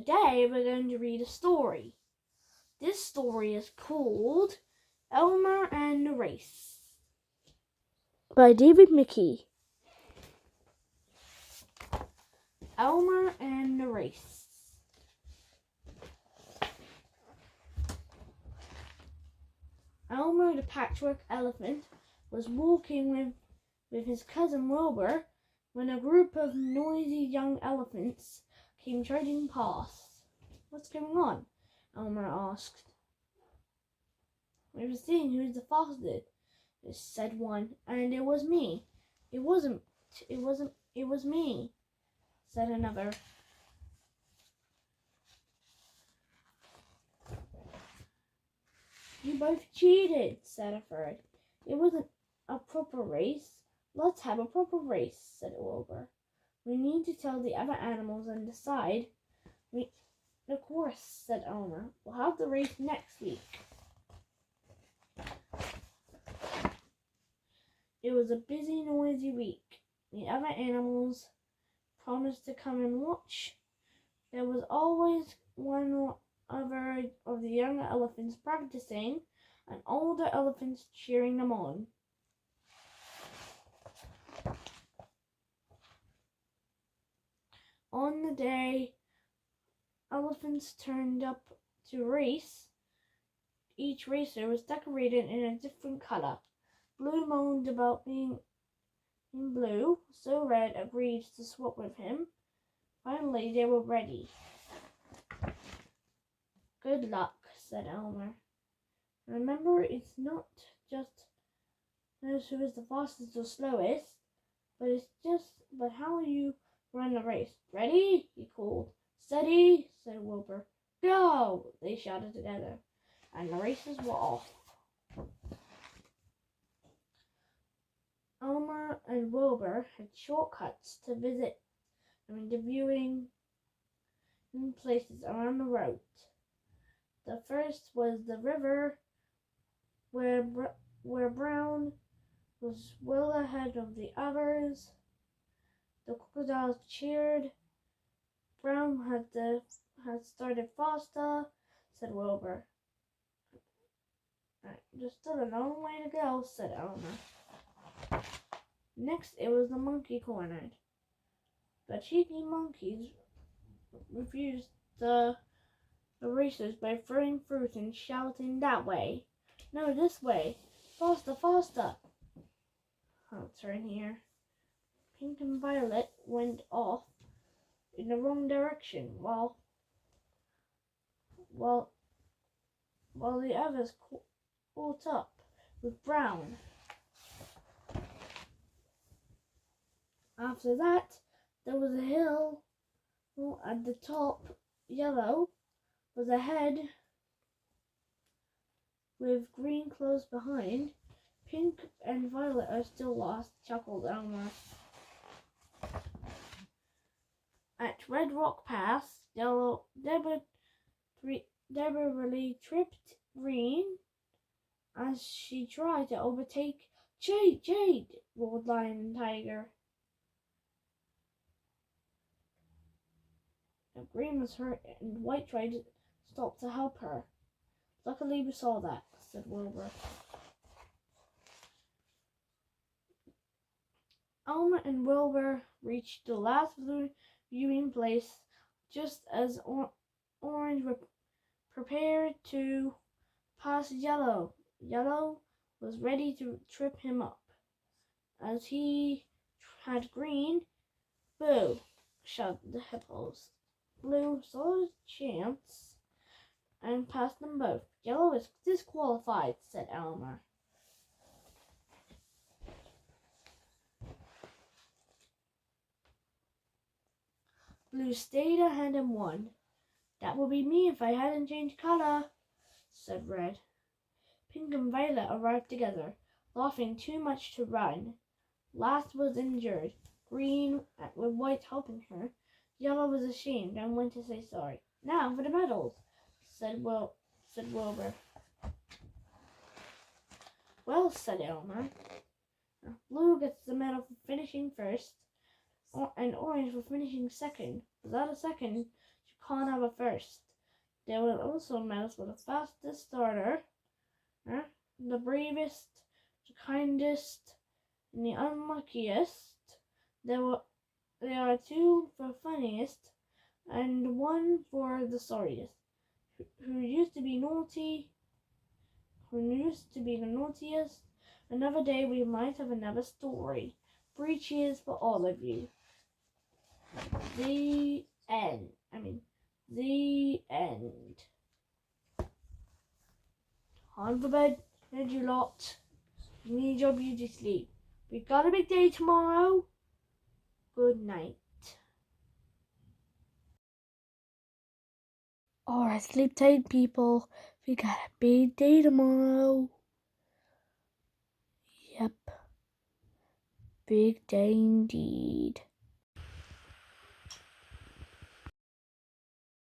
Today we're going to read a story. This story is called Elmer and the Race by David Mickey. Elmer and the Race. Elmer the patchwork elephant was walking with his cousin Wilbur when a group of noisy young elephants came trotting past. "What's going on?" Elmer asked. "We were seeing who's the fastest," said one, "and it was me." It was me," said another. "You both cheated," said a third. "It wasn't a proper race." "Let's have a proper race," said Wilbur. "We need to tell the other animals and decide." "Of course," said Elmer. "We'll have the race next week." It was a busy, noisy week. The other animals promised to come and watch. There was always one or other of the younger elephants practicing and older elephants cheering them on. On the day elephants turned up to race, each racer was decorated in a different color. Blue moaned about being in blue, so Red agreed to swap with him. Finally, they were ready. "Good luck," said Elmer. "Remember, it's not just who is the fastest or slowest, but how you run the race. Ready?" he called. "Steady," said Wilbur. "Go!" they shouted together, and the races were off. Elmer and Wilbur had shortcuts to visit and viewing places around the road. The first was the river, where Brown was well ahead of the others. The crocodiles cheered. "Brown had started faster," said Wilbur. "There's still a long way to go," said Elmer. Next, it was the monkey corner. The cheeky monkeys refused the racers by throwing fruit and shouting, "That way! No, this way! Faster, faster!" "I'll turn here." Pink and Violet went off in the wrong direction, while the others caught up with Brown. After that, there was a hill at the top. Yellow was ahead with green close behind. "Pink and Violet are still lost," chuckled Elmer. At Red Rock Pass, Deborah tripped Green as she tried to overtake Jade, roared Lion and Tiger. Green was hurt, and White tried to stop to help her. "Luckily we saw that," said Wilbur. Elmer and Wilbur reached the last viewing place just as Orange were prepared to pass Yellow. Yellow was ready to trip him up. As he had Green, "Boo!" shouted the hippos. Blue saw his chance and passed them both. "Yellow is disqualified," said Elmer. Blue stayed ahead and won. "That would be me if I hadn't changed color," said Red. Pink and Violet arrived together, laughing too much to run. Last was injured, Green with White helping her. Yellow was ashamed and went to say sorry. "Now for the medals," said Wilbur. "Well," said Elmer, "Blue gets the medal for finishing first, and Orange for finishing second. Without a second, she can't have a first. They will also mess with the fastest starter, the bravest, the kindest, and the unluckiest. There are two for funniest, and one for the sorriest. Who used to be naughty, who used to be the naughtiest. Another day we might have another story. 3 cheers for all of you. The end. The end. On for bed, you lot. You need your beauty sleep. We got a big day tomorrow. Good night. Alright, sleep tight, people. We got a big day tomorrow. Yep. Big day indeed.